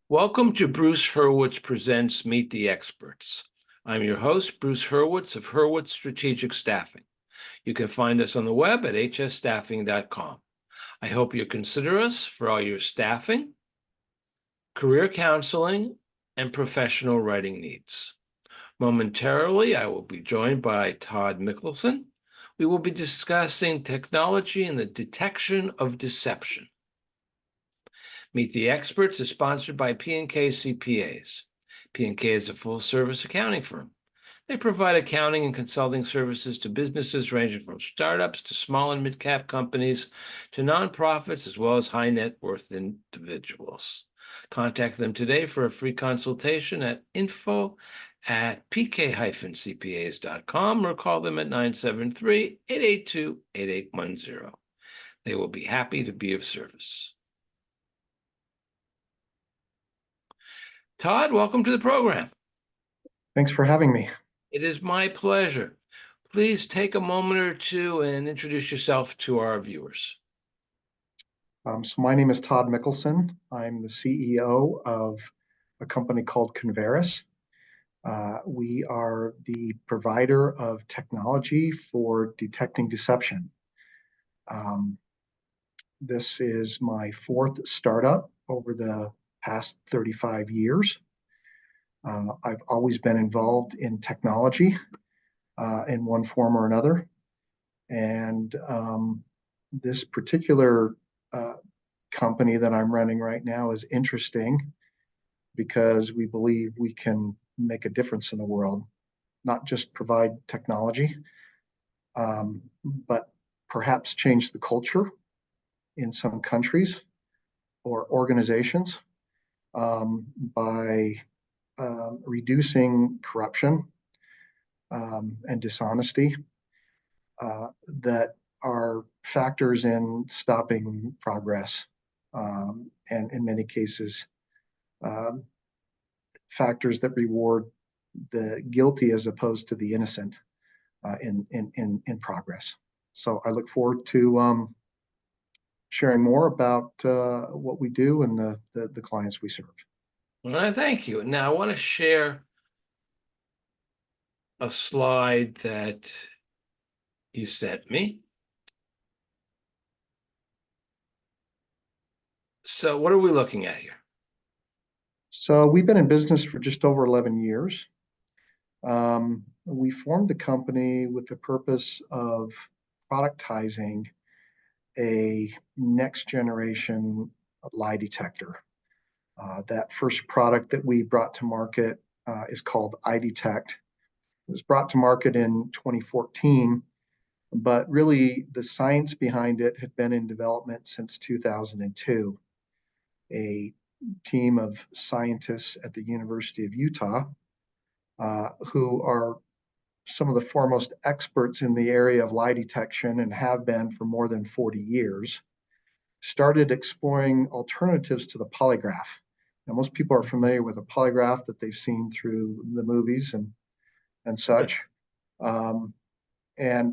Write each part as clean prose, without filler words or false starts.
Welcome to Bruce Hurwitz Presents Meet the Experts. I'm your host, Bruce Hurwitz of Hurwitz Strategic Staffing. You can find us on the web at hsstaffing.com. I hope you consider us for all your staffing, career counseling, and professional writing needs. Momentarily, I will be joined by Todd Mickelsen. We will be discussing technology and the detection of deception. Meet the Experts is sponsored by P&K CPAs. P&K is a full-service accounting firm. They provide accounting and consulting services to businesses ranging from startups to small and mid-cap companies to nonprofits, as well as high-net-worth individuals. Contact them today for a free consultation at info@pk-cpas.com or call them at 973-882-8810. They will be happy to be of service. Todd, welcome to the program. Thanks for having me. It is my pleasure. Please take a moment or two and introduce yourself to our viewers. So my name is Todd Mickelsen. I'm the CEO of a company called Converus. We are the provider of technology for detecting deception. This is my fourth startup over the past 35 years. I've always been involved in technology in one form or another. And this particular company that I'm running right now is interesting because we believe we can make a difference in the world, not just provide technology, but perhaps change the culture in some countries or organizations by reducing corruption and dishonesty that are factors in stopping progress, and in many cases, factors that reward the guilty as opposed to the innocent in progress. So I look forward to sharing more about what we do and the clients we serve. Well, thank you. Now, I want to share a slide that you sent me. So what are we looking at here? So we've been in business for just over 11 years. We formed the company with the purpose of productizing a next generation lie detector. That first product that we brought to market is called EyeDetect. It was brought to market in 2014, but really the science behind it had been in development since 2002. A team of scientists at the University of Utah, who are some of the foremost experts in the area of lie detection and have been for more than 40 years, started exploring alternatives to the polygraph. Now, most people are familiar with a polygraph that they've seen through the movies and such. And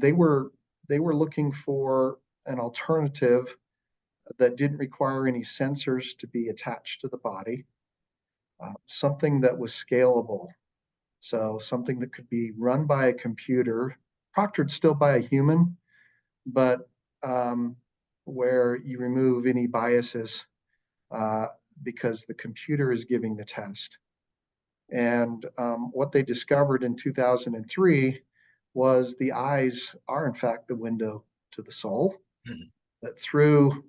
they were looking for an alternative that didn't require any sensors to be attached to the body, something that was scalable. So something that could be run by a computer, proctored still by a human, but where you remove any biases because the computer is giving the test. And what they discovered in 2003 was the eyes are in fact the window to the soul. Mm-hmm. That through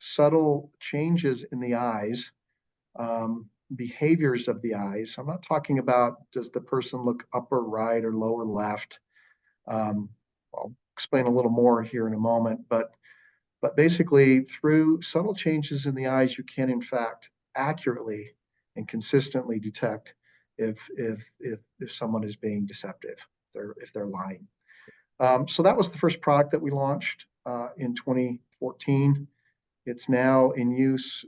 subtle changes in the eyes, behaviors of the eyes. I'm not talking about does the person look up or right or lower left. I'll explain a little more here in a moment, but basically through subtle changes in the eyes, you can in fact accurately and consistently detect if someone is being deceptive, if they're lying. So that was the first product that we launched in 2014. It's now in use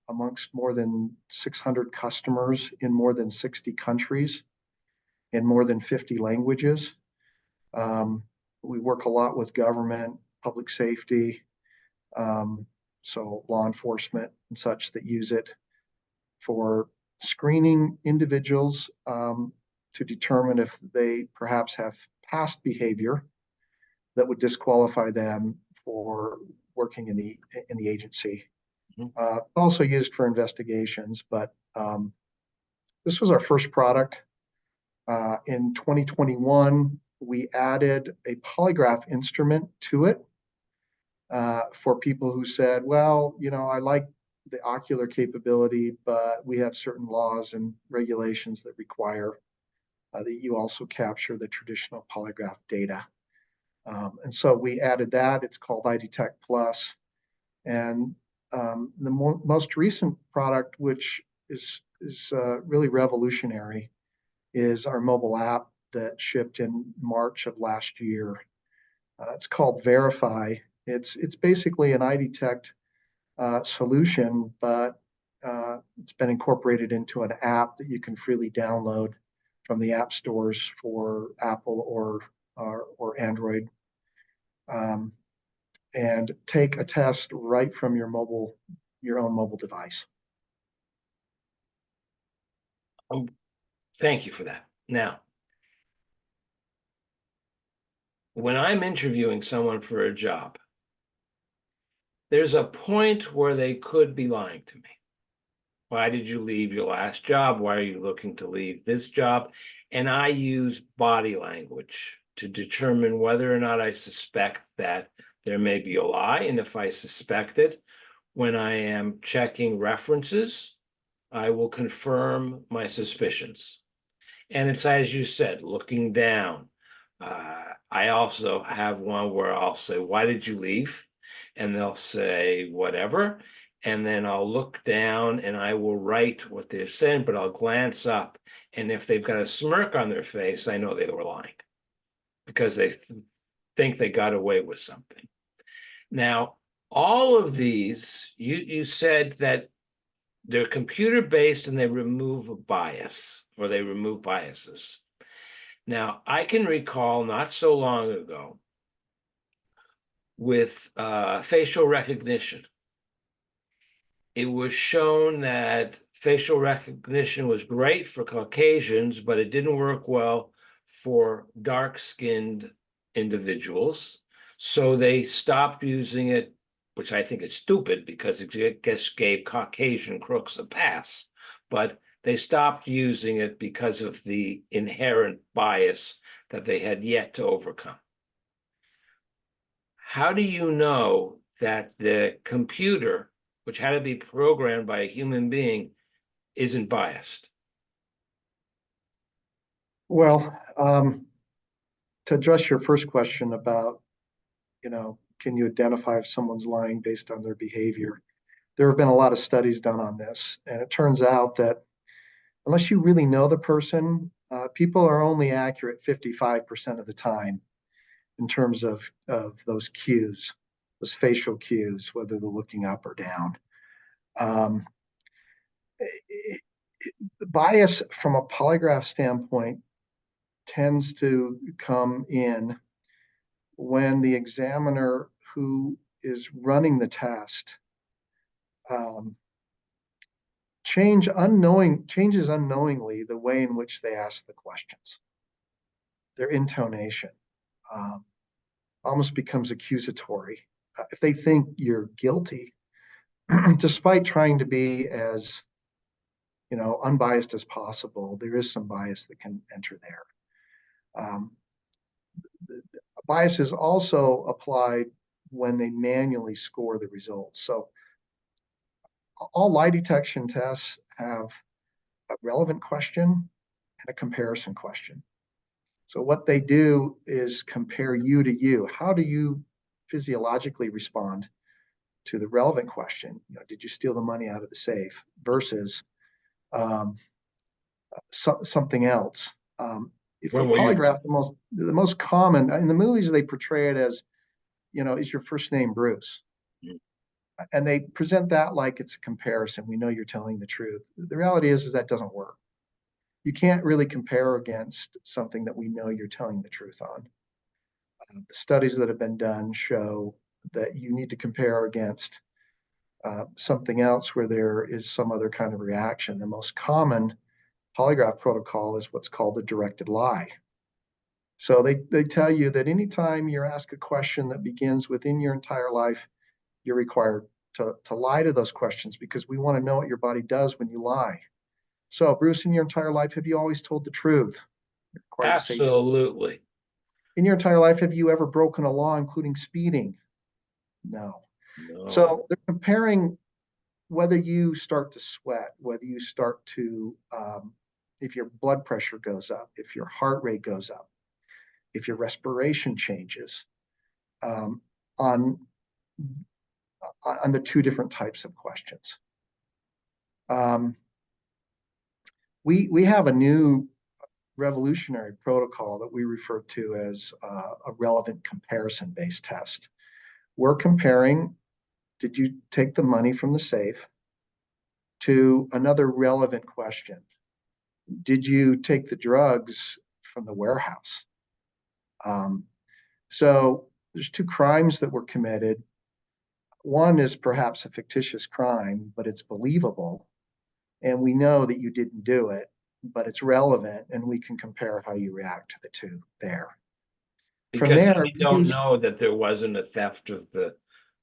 amongst more than 600 customers in more than 60 countries, in more than 50 languages. We work a lot with government, public safety, so law enforcement and such that use it. for screening individuals to determine if they perhaps have past behavior that would disqualify them for working in the agency. Also used for investigations, but this was our first product. In 2021, we added a polygraph instrument to it for people who said, well, I like the ocular capability, but we have certain laws and regulations that require that you also capture the traditional polygraph data. And so we added that. It's called EyeDetect Plus. And the most recent product, which is really revolutionary, is our mobile app that shipped in March of last year. It's called Verify. It's basically an EyeDetect solution, but it's been incorporated into an app that you can freely download from the app stores for Apple or Android, and take a test right from your own mobile device. Thank you for that. Now, when I'm interviewing someone for a job, there's a point where they could be lying to me. Why did you leave your last job? Why are you looking to leave this job? And I use body language to determine whether or not I suspect that there may be a lie. And if I suspect it, when I am checking references, I will confirm my suspicions. And it's, as you said, looking down. I also have one where I'll say, why did you leave? And they'll say, whatever. And then I'll look down and I will write what they're saying, but I'll glance up. And if they've got a smirk on their face, I know they were lying because they think they got away with something. Now, all of these, you said that they're computer-based and they remove a bias, or they remove biases. Now, I can recall not so long ago with facial recognition. It was shown that facial recognition was great for Caucasians, but it didn't work well for dark-skinned individuals. So they stopped using it, which I think is stupid because it just gave Caucasian crooks a pass. But they stopped using it because of the inherent bias that they had yet to overcome. How do you know that the computer, which had to be programmed by a human being, isn't biased? Well, to address your first question about, can you identify if someone's lying based on their behavior? There have been a lot of studies done on this, and it turns out that unless you really know the person, people are only accurate 55% of the time in terms of those cues, those facial cues, whether they're looking up or down. The bias from a polygraph standpoint tends to come in when the examiner who is running the test changes unknowingly the way in which they ask the questions. Their intonation almost becomes accusatory. If they think you're guilty, despite trying to be as unbiased as possible, there is some bias that can enter there. Bias is also applied when they manually score the results. So all lie detection tests have a relevant question and a comparison question. So what they do is compare you to you. How do you physiologically respond to the relevant question? Did you steal the money out of the safe versus something else? For polygraph, the most common in the movies, they portray it as, is your first name Bruce? And they present that like it's a comparison. We know you're telling the truth. The reality is that doesn't work. You can't really compare against something that we know you're telling the truth on. The studies that have been done show that you need to compare against something else where there is some other kind of reaction. The most common polygraph protocol is what's called a directed lie. So they tell you that anytime you're asked a question that begins within your entire life, you're required to lie to those questions because we want to know what your body does when you lie. So, Bruce, in your entire life, have you always told the truth? You're required to say, Absolutely. in your entire life, have you ever broken a law, including speeding? No. No. So they're comparing whether you start to sweat, whether you start to, if your blood pressure goes up, if your heart rate goes up, if your respiration changes, um, on the two different types of questions. We have a new revolutionary protocol that we refer to as a relevant comparison-based test. We're comparing, did you take the money from the safe, to another relevant question. Did you take the drugs from the warehouse? So there's two crimes that were committed. One is perhaps a fictitious crime, but it's believable. And we know that you didn't do it, but it's relevant, and we can compare how you react to the two there. Because From there, we don't know that there wasn't a theft of the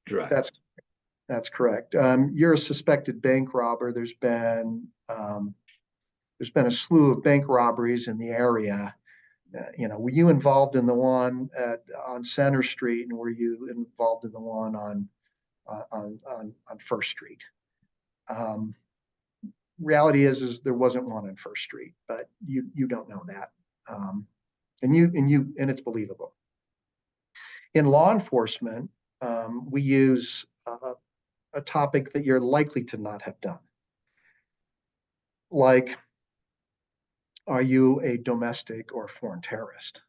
drugs. That's correct. You're a suspected bank robber. There's been a slew of bank robberies in the area. Were you involved in the one on Center Street, and were you involved in the one on First Street? Reality is there wasn't one on First Street, but you don't know that, and it's believable. In law enforcement, we use a topic that you're likely to not have done, like, are you a domestic or foreign terrorist?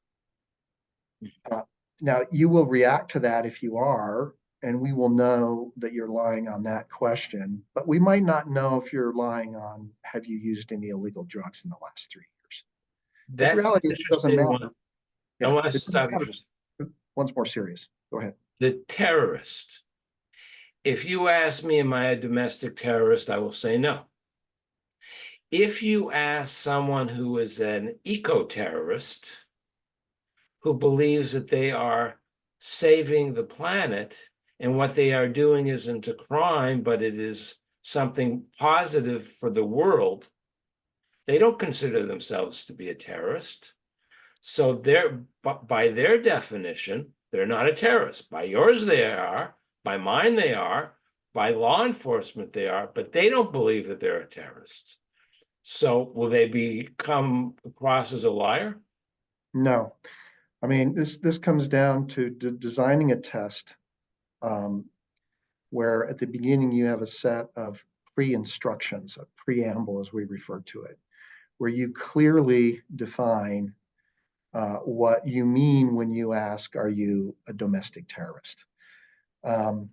Now, you will react to that if you are, and we will know that you're lying on that question, but we might not know if you're lying on, have you used any illegal drugs in the last 3 years? The That's an reality is it doesn't interesting matter. one. I Yeah, want to it doesn't stop you matter. for One's more serious. Go ahead. the terrorist. If you ask me, am I a domestic terrorist? I will say no. If you ask someone who is an eco-terrorist, who believes that they are saving the planet and what they are doing isn't a crime, but it is something positive for the world, they don't consider themselves to be a terrorist. So by their definition, they're not a terrorist. By yours, they are. By mine, they are. By law enforcement, they are. But they don't believe that they're a terrorist. So will they become across as a liar? No. I mean, this comes down to designing a test where at the beginning you have a set of pre-instructions, a preamble as we refer to it, where you clearly define what you mean when you ask, are you a domestic terrorist? And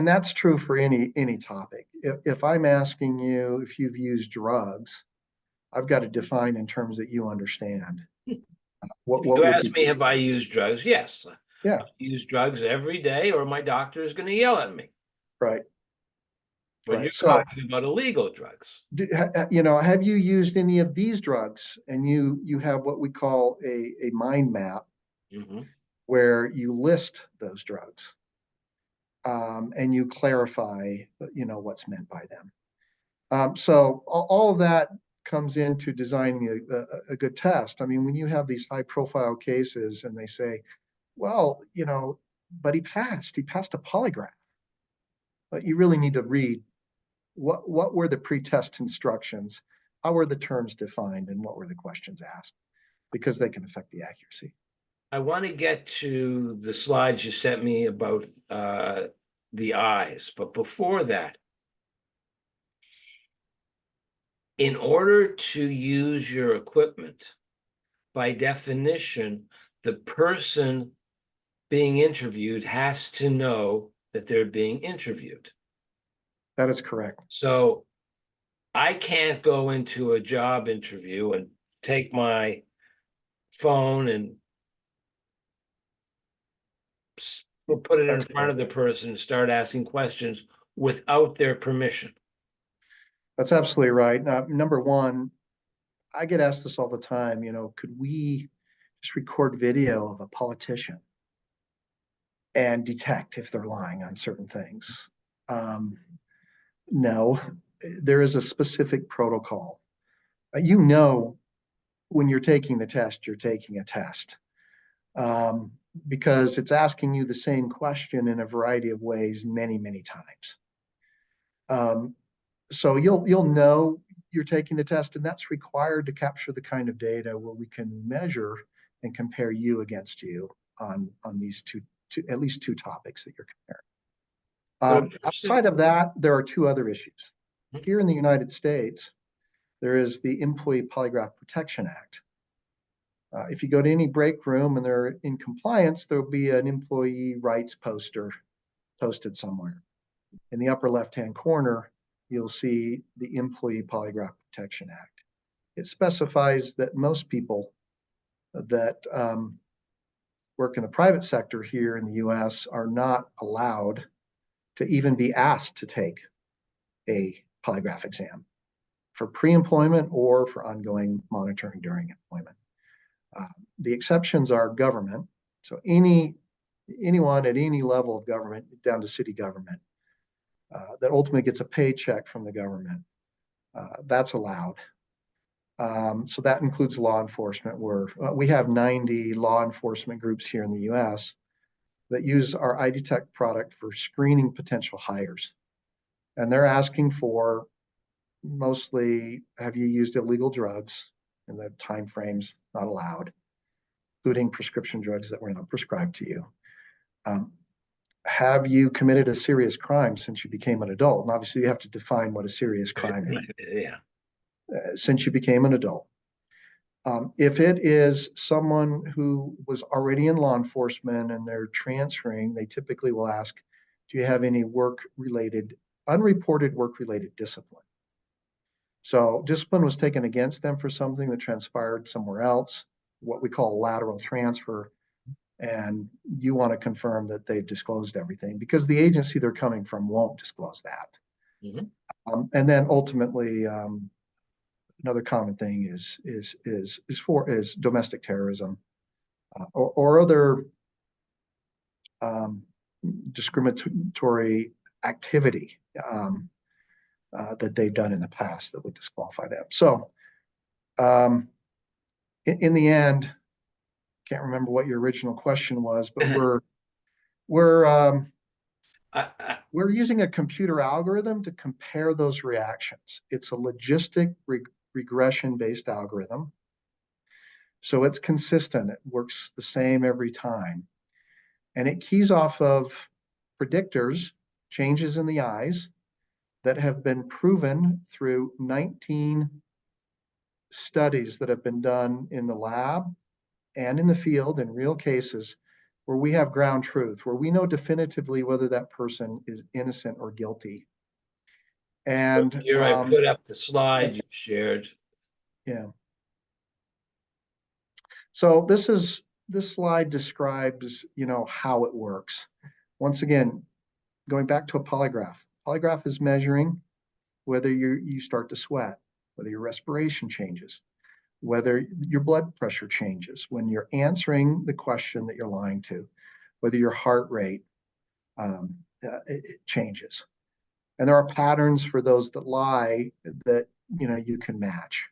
that's true for any topic. If I'm asking you if you've used drugs, I've got to define in terms that you understand. What If you would ask me, have I used drugs? Yes. Yeah. I use drugs every day, or my doctor is going to yell at me. Right. When Right. you're So, talking about illegal drugs. have you used any of these drugs? And you have what we call a mind map where you list those drugs, and you clarify, what's meant by them. So all of that comes into designing a good test. I mean, when you have these high profile cases and they say, well, but he passed a polygraph, but you really need to read what were the pre-test instructions, how were the terms defined, and what were the questions asked, because they can affect the accuracy. I want to get to the slides you sent me about the eyes, but before that, in order to use your equipment, by definition, the person being interviewed has to know that they're being interviewed. That is correct. So I can't go into a job interview and take my phone and We'll put it in That's front of the person and start asking questions without their permission. That's absolutely right. Number one, I get asked this all the time, could we just record video of a politician and detect if they're lying on certain things? No, there is a specific protocol. When you're taking the test, you're taking a test, because it's asking you the same question in a variety of ways many, many times. So you'll know you're taking the test, and that's required to capture the kind of data where we can measure and compare you against you on these at least two topics that you're comparing. Outside of that, there are two other issues. Here in the United States, there is the Employee Polygraph Protection Act. If you go to any break room and they're in compliance, there'll be an employee rights poster posted somewhere. In the upper left-hand corner, you'll see the Employee Polygraph Protection Act. It specifies that most people that work in the private sector here in the US are not allowed to even be asked to take a polygraph exam for pre-employment or for ongoing monitoring during employment. The exceptions are government. So anyone at any level of government, down to city government, that ultimately gets a paycheck from the government, that's allowed. So that includes law enforcement, where we have 90 law enforcement groups here in the US that use our EyeDetect product for screening potential hires. And they're asking for mostly, have you used illegal drugs in the timeframes not allowed, including prescription drugs that were not prescribed to you? Have you committed a serious crime since you became an adult? And obviously you have to define what a serious crime is. Yeah. Since you became an adult. If it is someone who was already in law enforcement and they're transferring, they typically will ask, do you have any unreported work-related discipline? So discipline was taken against them for something that transpired somewhere else, what we call a lateral transfer, and you want to confirm that they've disclosed everything, because the agency they're coming from won't disclose that. Mm-hmm. And then ultimately, another common thing is domestic terrorism, or other discriminatory activity that they've done in the past that would disqualify them. So in the end, can't remember what your original question was, but we're using a computer algorithm to compare those reactions. It's a logistic regression-based algorithm. So it's consistent. It works the same every time. And it keys off of predictors, changes in the eyes, that have been proven through 19 studies that have been done in the lab and in the field in real cases where we have ground truth, where we know definitively whether that person is innocent or guilty. And here I put up the slide you shared. Yeah. So this slide describes, how it works. Once again, going back to a polygraph. Polygraph is measuring whether you start to sweat, whether your respiration changes, whether your blood pressure changes when you're answering the question that you're lying to, whether your heart rate it changes. And there are patterns for those that lie that you can match.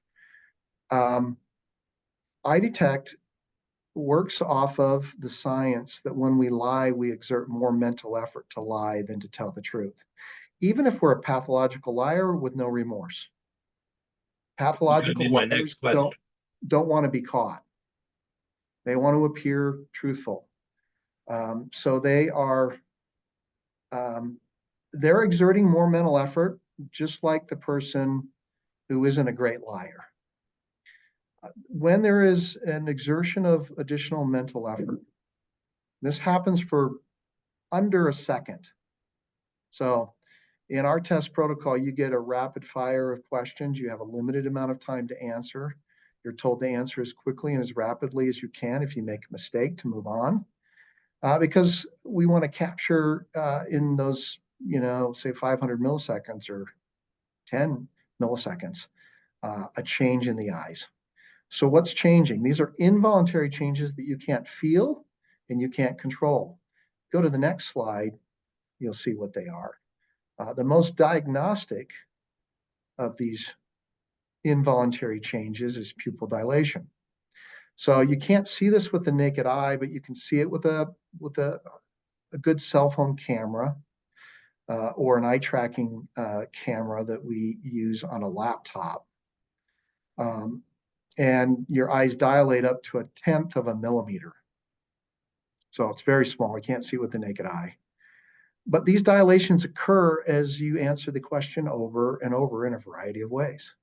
EyeDetect works off of the science that when we lie, we exert more mental effort to lie than to tell the truth, even if we're a pathological liar with no remorse. Pathological liars don't want to be caught. They want to appear truthful. So they're exerting more mental effort, just like the person who isn't a great liar. When there is an exertion of additional mental effort, this happens for under a second. So in our test protocol, you get a rapid fire of questions. You have a limited amount of time to answer. You're told to answer as quickly and as rapidly as you can. If you make a mistake, to move on. because we want to capture in those, say 500 milliseconds or 10 milliseconds, a change in the eyes. So what's changing? These are involuntary changes that you can't feel and you can't control. Go to the next slide, you'll see what they are. The most diagnostic of these involuntary changes is pupil dilation. So you can't see this with the naked eye, but you can see it with a good cell phone camera or an eye tracking camera that we use on a laptop. And your eyes dilate up to 1/10 of a millimeter. So it's very small. You can't see with the naked eye. But these dilations occur as you answer the question over and over in a variety of ways.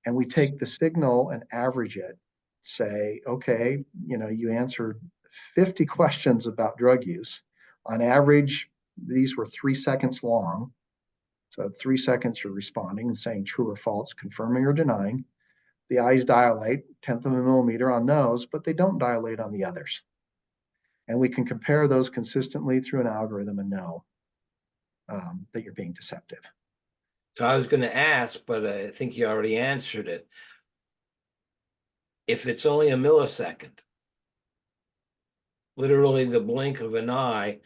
And we take the signal and average it, say, okay, you answered 50 questions about drug use. On average, these were 3 seconds long. So 3 seconds you're responding and saying true or false, confirming or denying. The eyes dilate 1/10 of a millimeter on those, but they don't dilate on the others. And we can compare those consistently through an algorithm and know that you're being deceptive. So I was going to ask, but I think you already answered it. If it's only a millisecond, literally the blink of an eye,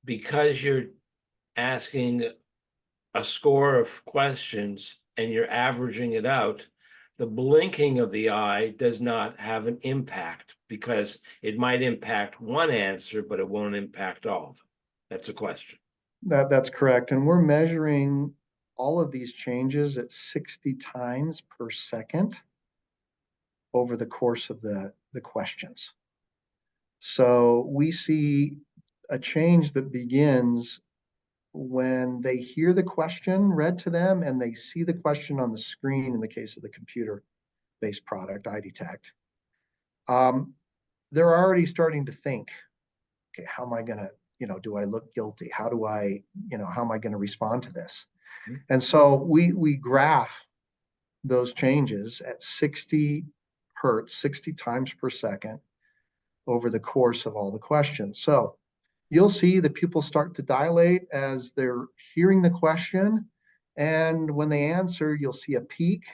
because you're asking a score of questions and you're averaging it out, the blinking of the eye does not have an impact because it might impact one answer, but it won't impact all of them. That's a question. That's correct. And we're measuring all of these changes at 60 times per second over the course of the questions. So we see a change that begins when they hear the question read to them and they see the question on the screen in the case of the computer-based product, EyeDetect. They're already starting to think, okay, how am I going to, do I look guilty? How do I, how am I going to respond to this? Mm-hmm. And so we graph those changes at 60 hertz, 60 times per second over the course of all the questions. So you'll see the pupils start to dilate as they're hearing the question. And when they answer, you'll see a peak,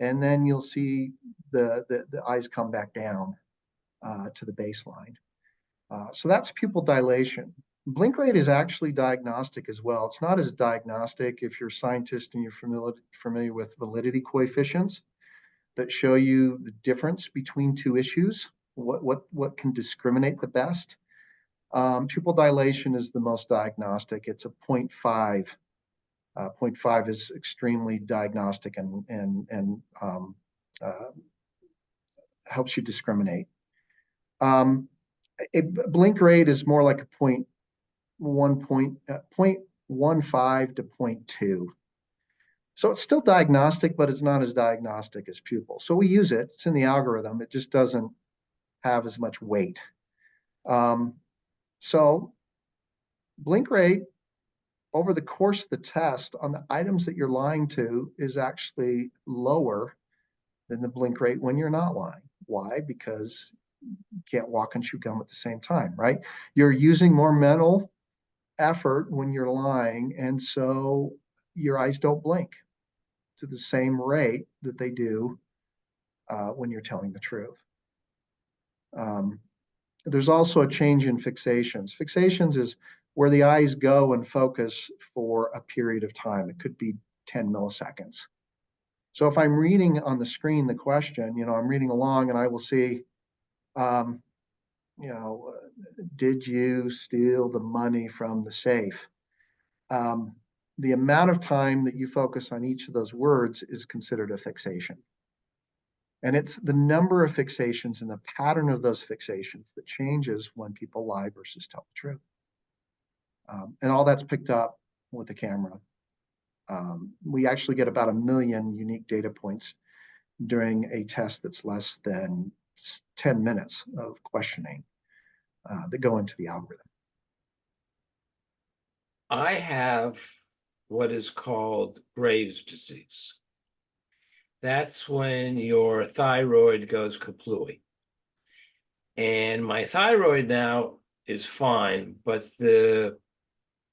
and then you'll see the eyes come back down to the baseline. So that's pupil dilation. Blink rate is actually diagnostic as well. It's not as diagnostic if you're a scientist and you're familiar with validity coefficients that show you the difference between two issues, what can discriminate the best. Pupil dilation is the most diagnostic. It's a 0.5. 0.5 is extremely diagnostic and helps you discriminate. A blink rate is more like a 0.15 to 0.2. So it's still diagnostic, but it's not as diagnostic as pupil. So we use it. It's in the algorithm. It just doesn't have as much weight. So blink rate over the course of the test on the items that you're lying to is actually lower than the blink rate when you're not lying. Why? Because you can't walk and chew gum at the same time, right? You're using more mental effort when you're lying, and so your eyes don't blink to the same rate that they do when you're telling the truth. There's also a change in fixations. Fixations is where the eyes go and focus for a period of time. It could be 10 milliseconds. So if I'm reading on the screen the question, I'm reading along and I will see, did you steal the money from the safe? The amount of time that you focus on each of those words is considered a fixation. And it's the number of fixations and the pattern of those fixations that changes when people lie versus tell the truth. And all that's picked up with the camera. We actually get about 1 million unique data points during a test that's less than 10 minutes of questioning that go into the algorithm. I have what is called Graves' disease. That's when your thyroid goes kaplooey. And my thyroid now is fine, but the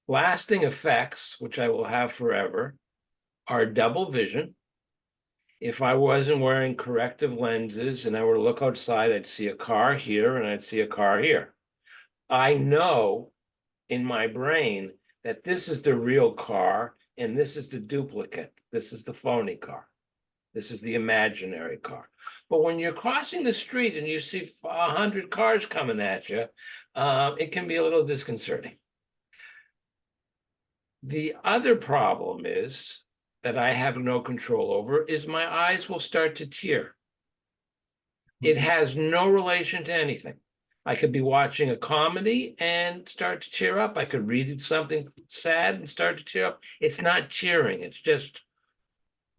lasting effects, which I will have forever, are double vision. If I wasn't wearing corrective lenses and I were to look outside, I'd see a car here and I'd see a car here. I know in my brain that this is the real car and this is the duplicate. This is the phony car. This is the imaginary car. But when you're crossing the street and you see 100 cars coming at you, it can be a little disconcerting. The other problem is that I have no control over is my eyes will start to tear. It has no relation to anything. I could be watching a comedy and start to tear up. I could read something sad and start to tear up. It's not tearing, it's just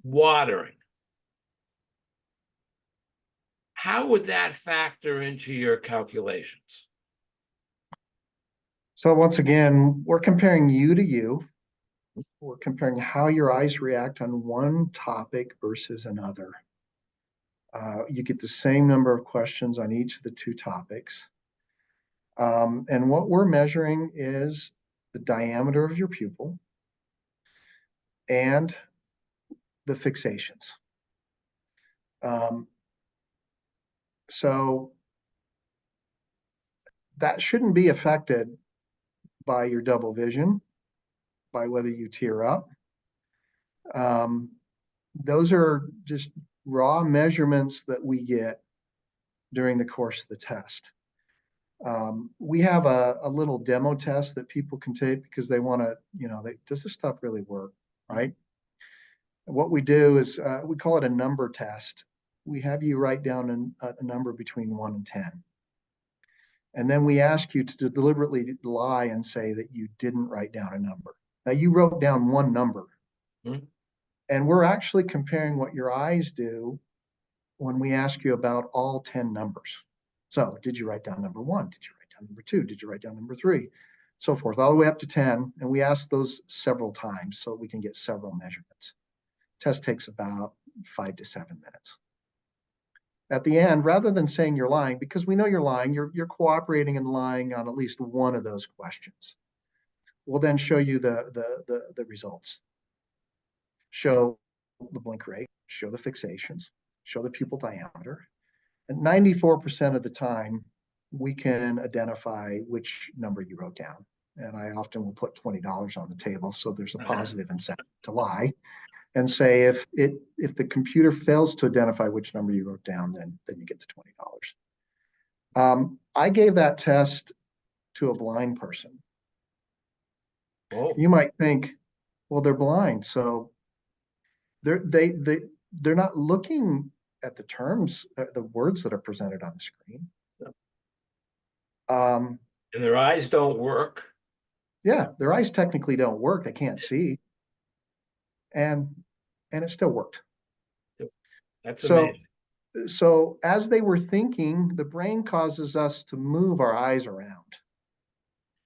watering. How would that factor into your calculations? So once again, we're comparing you to you. We're comparing how your eyes react on one topic versus another. You get the same number of questions on each of the two topics. And what we're measuring is the diameter of your pupil and the fixations. So that shouldn't be affected by your double vision, by whether you tear up. Those are just raw measurements that we get during the course of the test. We have a little demo test that people can take because they want to, does this stuff really work, right? And what we do is we call it a number test. We have you write down a number between 1 and 10. And then we ask you to deliberately lie and say that you didn't write down a number. Now you wrote down one number. Mm-hmm. And we're actually comparing what your eyes do when we ask you about all 10 numbers. So did you write down number 1? Did you write down number 2? Did you write down number 3? So forth, all the way up to 10. And we ask those several times so we can get several measurements. Test takes about 5 to 7 minutes. At the end, rather than saying you're lying, because we know you're lying, you're cooperating and lying on at least one of those questions. We'll then show you the results. Show the blink rate, show the fixations, show the pupil diameter. And 94% of the time, we can identify which number you wrote down. And I often will put $20 on the table, so there's a positive incentive to lie. And say if the computer fails to identify which number you wrote down, then you get the $20. I gave that test to a blind person. Oh. You might think, well, they're blind, so they're not looking at the terms, the words that are presented on the screen. And their eyes don't work. Yeah, their eyes technically don't work. They can't see. And it still worked. That's amazing. So as they were thinking, the brain causes us to move our eyes around.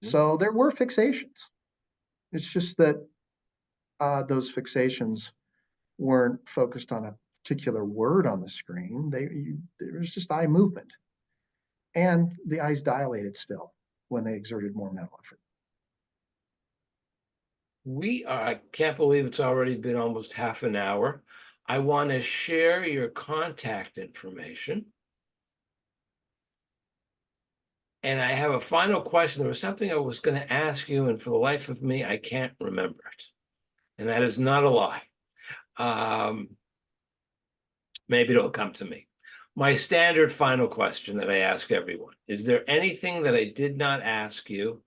Mm-hmm. So there were fixations. It's just that those fixations weren't focused on a particular word on the screen. There was just eye movement. And the eyes dilated still when they exerted more mental effort. I can't believe it's already been almost half an hour. I want to share your contact information. And I have a final question. There was something I was going to ask you, and for the life of me, I can't remember it. And that is not a lie. Maybe it'll come to me. My standard final question that I ask everyone, is there anything that I did not ask you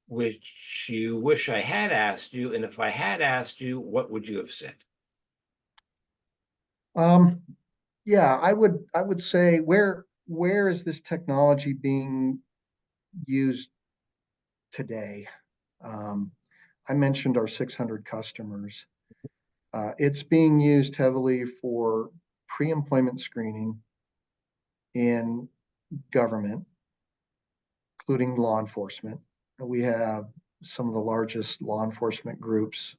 which you wish I had asked you? And if I had asked you, what would you have said? Yeah, I would say where is this technology being used today? I mentioned our 600 customers. It's being used heavily for pre-employment screening in government, including law enforcement. We have some of the largest law enforcement groups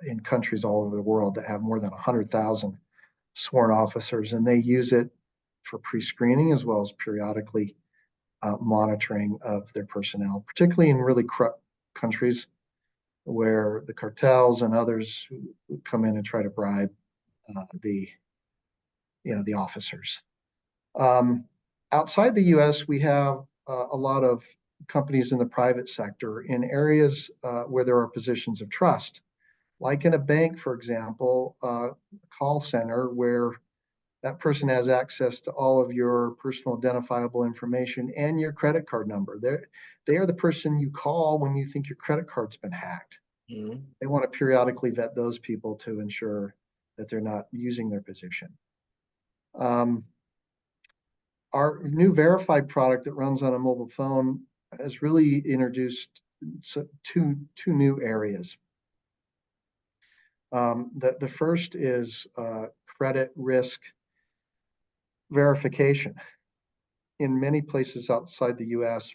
in countries all over the world that have more than 100,000 sworn officers, and they use it for pre-screening as well as periodically monitoring of their personnel, particularly in really corrupt countries where the cartels and others who come in and try to bribe the officers. Outside the U.S., we have a lot of companies in the private sector in areas where there are positions of trust, like in a bank, for example, a call center where that person has access to all of your personal identifiable information and your credit card number. They are the person you call when you think your credit card's been hacked. Mm-hmm. They want to periodically vet those people to ensure that they're not using their position. Our new Verified product that runs on a mobile phone has really introduced two new areas. The first is credit risk verification. In many places outside the US,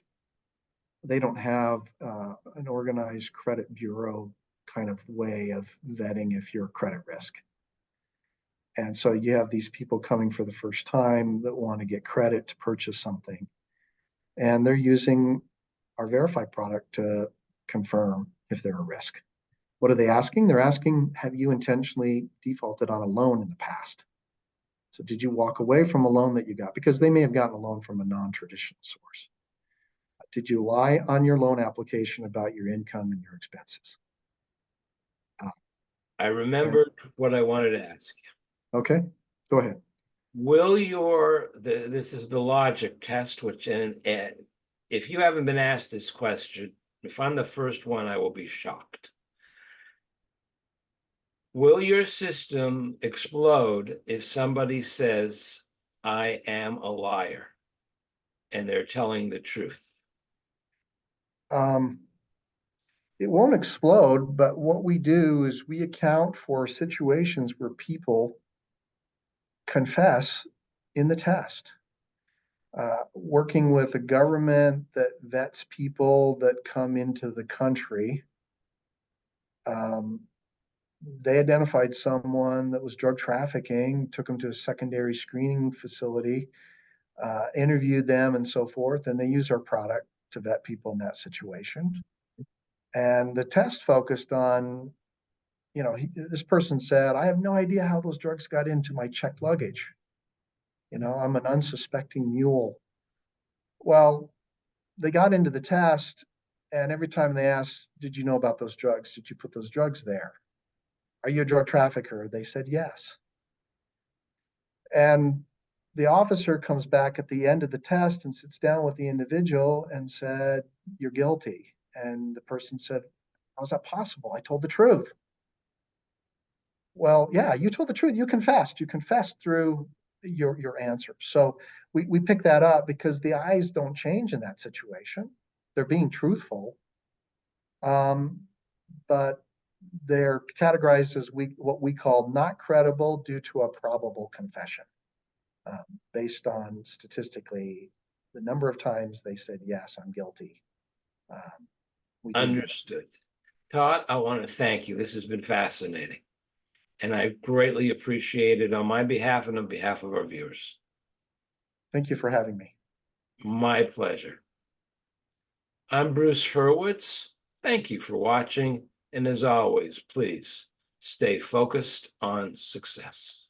they don't have an organized credit bureau kind of way of vetting if you're a credit risk. And so you have these people coming for the first time that want to get credit to purchase something. And they're using our Verified product to confirm if they're a risk. What are they asking? They're asking, have you intentionally defaulted on a loan in the past? So did you walk away from a loan that you got? Because they may have gotten a loan from a non-traditional source. Did you lie on your loan application about your income and your expenses? I remembered what I wanted to ask you. Okay, go ahead. Will this is the logic test, which, and if you haven't been asked this question, if I'm the first one, I will be shocked. Will your system explode if somebody says, I am a liar, and they're telling the truth? It won't explode, but what we do is we account for situations where people confess in the test. Working with a government that vets people that come into the country, they identified someone that was drug trafficking, took them to a secondary screening facility, interviewed them and so forth, and they used our product to vet people in that situation. And the test focused on, this person said, I have no idea how those drugs got into my checked luggage. I'm an unsuspecting mule. Well, they got into the test, and every time they asked, did you know about those drugs? Did you put those drugs there? Are you a drug trafficker? They said yes. And the officer comes back at the end of the test and sits down with the individual and said, you're guilty. And the person said, how is that possible? I told the truth. Well, yeah, you told the truth. You confessed through your answer. So we pick that up because the eyes don't change in that situation. They're being truthful, but they're categorized as what we call not credible due to a probable confession, based on statistically the number of times they said, yes, I'm guilty. Understood. Todd, I want to thank you. This has been fascinating. And I greatly appreciate it on my behalf and on behalf of our viewers. Thank you for having me. My pleasure. I'm Bruce Hurwitz. Thank you for watching. And as always, please stay focused on success.